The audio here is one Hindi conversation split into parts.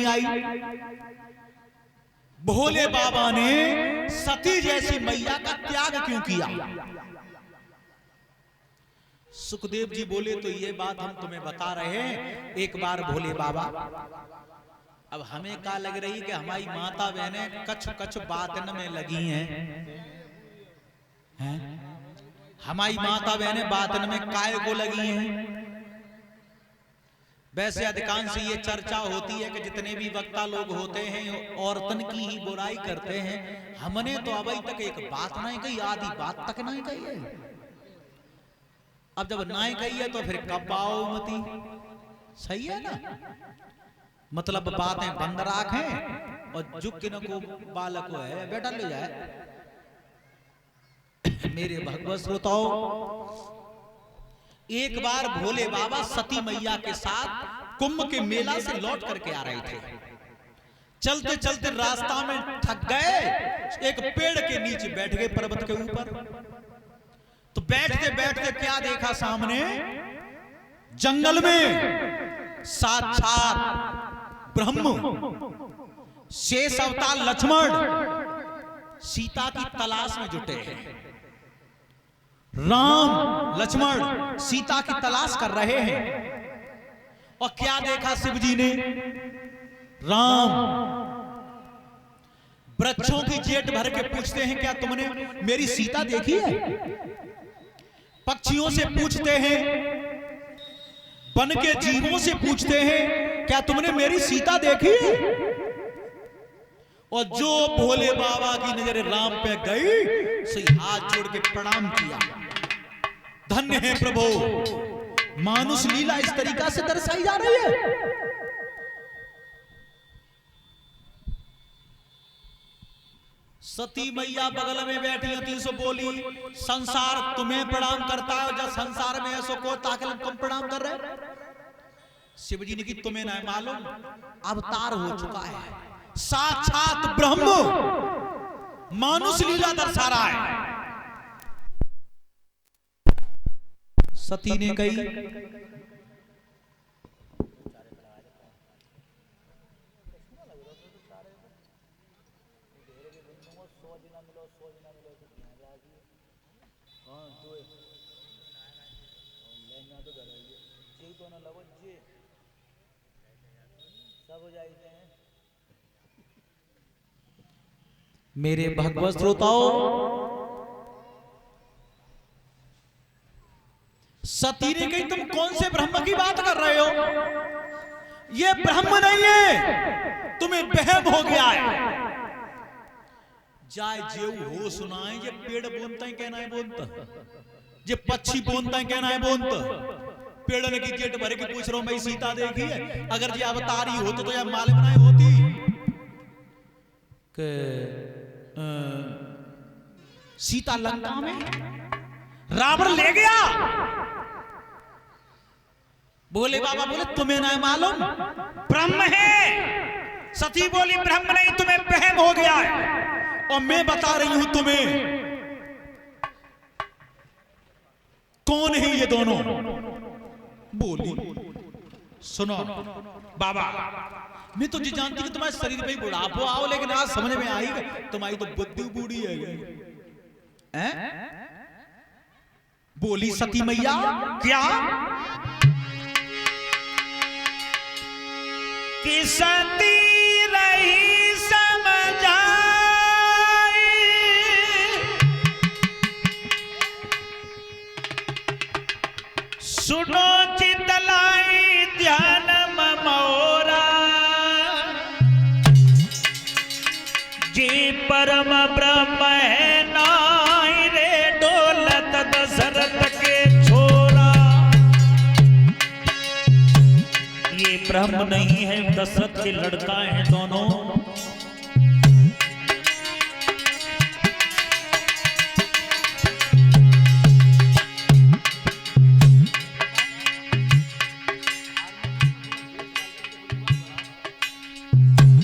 आई। भोले बाबा ने सती जैसी मैया का त्याग क्यों किया? सुखदेव जी बोले तो ये बात हम तुम्हें बता रहे हैं। एक बार भोले बाबा, अब हमें क्या लग रही कि हमारी माता बहनें कछ कछ बातन में लगी हैं? हमारी माता बहनें बातन में काय को लगी हैं? वैसे अधिकांश ये चर्चा होती है कि जितने भी वक्ता लोग होते हैं औरतन की ही बुराई करते हैं। हमने तो अभी तक एक बात नहीं कही, आधी बात तक नहीं कही है। अब जब नहीं कही है तो फिर कब आओ मती? सही है ना? मतलब बातें बंद रखें और जुग न को बालक है बेटा ले जाए। मेरे भगवत श्रोताओ, एक बार भोले बाबा सती मैया के साथ कुंभ के मेला से लौट करके आ रहे थे। चलते चलते रास्ता में थक गए, एक पेड़ के नीचे बैठ गए पर्वत के ऊपर। तो बैठते बैठते क्या देखा सामने? जंगल में साक्षात ब्रह्म शेष अवतार लक्ष्मण सीता की तलाश में जुटे हैं। राम लक्ष्मण सीता की तलाश कर रहे हैं। और क्या देखा शिव जी ने? राम वृक्षों की जेट भर के पूछते हैं, क्या तुमने मेरी सीता देखी है? पक्षियों से पूछते हैं, वन के जीवों से पूछते हैं, क्या तुमने मेरी सीता देखी है? और जो भोले बाबा की नजर राम पे गई, सही हाथ जोड़ के प्रणाम किया। धन्य है प्रभु, मानुष लीला इस तरीका से दर्शाई जा रही है। सती मैया बगल में बैठी थी, सो बोली, संसार तुम्हें प्रणाम करता है, जब संसार में ऐसो को ताकि तुम प्रणाम कर रहे? शिव जी ने कि तुम्हें ना मालूम, अवतार हो चुका है, साक्षात ब्रह्म मानुष लीला दर्शा रहा है। सती ने कही, मेरे भगवत श्रोताओ, सती ने कही, तुम कौन से ब्रह्म की बात कर रहे हो? ये ब्रह्म नहीं है, तुम्हें वहम हो गया है। जाए जेऊ हो सुनाए, ये पेड़ बोलता है कहना है बोलता, ये पक्षी बोलता है कहना है बोलता। पेड़ की जेट भर के पूछ रहा हूं, मैं सीता देखी है? अगर ये अवतारी होती तो यह माल बनाई होती कि सीता लंका में रावण ले गया। भोले बाबा बोले, तुम्हें ना मालूम, ब्रह्म है। सती बोली, ब्रह्म नहीं, तुम्हें वहम हो गया है। और मैं बता रही हूं तुम्हें, कौन है ये दोनों? बोली, सुनो बाबा, मैं तो जी जानती कि तुम्हारे शरीर पे बुढ़ापा आओ, लेकिन आज समझ में आई तुम्हारी तो बुद्धि बूढ़ी है। बोली सती मैया, क्या कि सती रही समझाई, सुनो चितलाई ध्यान मोरा, जी परम ब्रह्म है नाई रे दौलत दशरथ के छोरा। ये ब्रह्म नहीं है, दशरथ के लड़का है दोनों।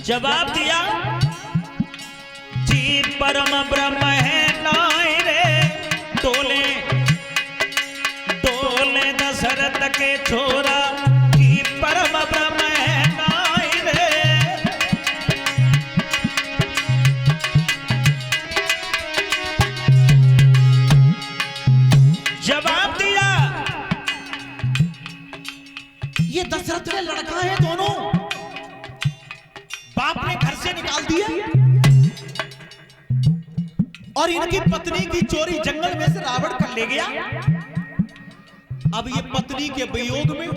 जवाब दिया, जी परम ब्रह्म है नाई रे डोले डोले दशरथ के छोरा, जी परम ब्रह्म है नाई रे डाल दिया और इनकी पत्नी की चोरी जंगल में से रावण कर ले गया। अब ये पत्नी के वियोग में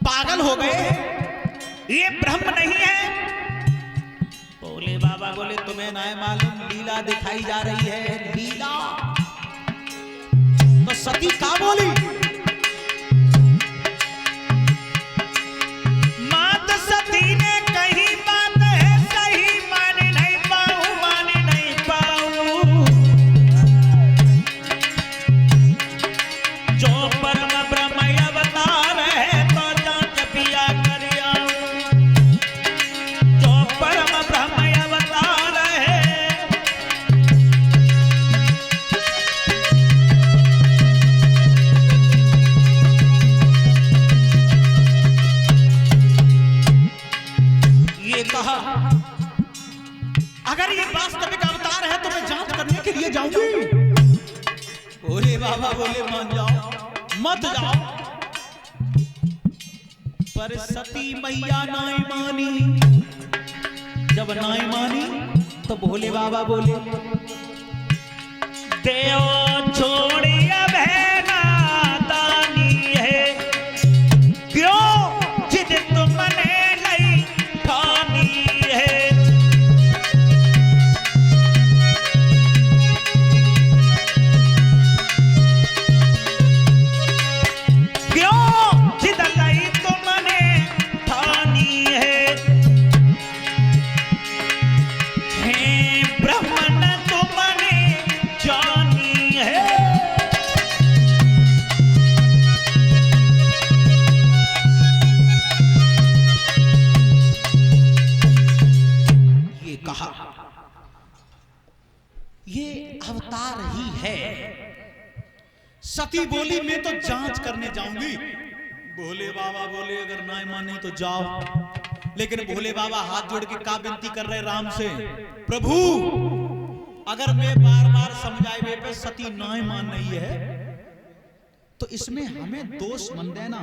पागल हो गए, ये ब्रह्म नहीं है। भोले बाबा बोले तुम्हें ना मालूम, लीला दिखाई जा रही है, लीला। तो सती का बोली, मात सती ने कही बात है सही, मान नहीं पाऊं, मान नहीं पाऊं। जो परम ब्रह्म अवतार है तो जांच पिया कर आऊं। जो परम ब्रह्म अवतार है, ये कहा अगर ये वास्तविक अवतार है तो मैं जांच करने के लिए जाऊंगी। भोले बाबा बोले मान जाओ, मत जाओ। पर सती मैया नाई मानी। जब नाई मानी तो भोले बाबा बोले देव छोड़िया बहना दानी है, क्यों जिद तुमने नहीं ठानी है। ये अवतार ही है। सती बोली मैं तो जांच करने जाऊंगी। भोले बाबा बोले अगर ना माने तो जाओ। लेकिन भोले बाबा हाथ जोड़ के का विनती कर रहे राम से, प्रभु अगर मैं बार बार समझाए वे पे सती ना मान नहीं है तो इसमें हमें दोष मन देना।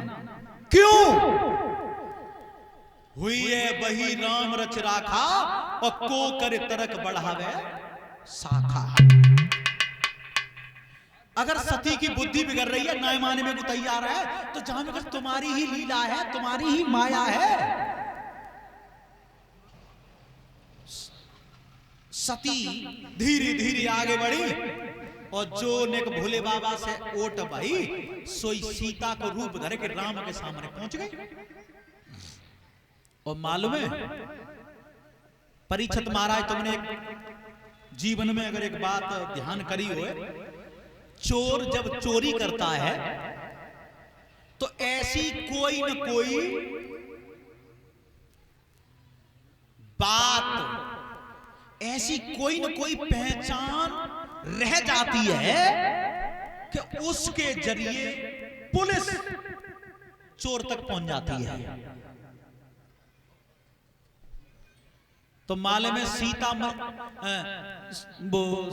क्यों? हुई है वही राम रच राखा और को कर तरक बढ़ावे शाखा। अगर सती की बुद्धि बिगड़ रही है, ना माने में तैयार है, तो जहां अगर तुम्हारी ही लीला है, तुम्हारी ही माया है। सती धीरे धीरे आगे बढ़ी और जो ने भोले बाबा से ओट भाई सोई सीता को रूप धर के राम के सामने पहुंच गई। और मालूम है परीक्षित महाराज, तुमने जीवन में अगर एक बात ध्यान करी हो, चोर जब चोरी करता है तो ऐसी कोई न कोई बात, ऐसी कोई न कोई पहचान रह जाती है कि उसके जरिए पुलिस चोर तक पहुंच जाती है। तो माले में सीता वो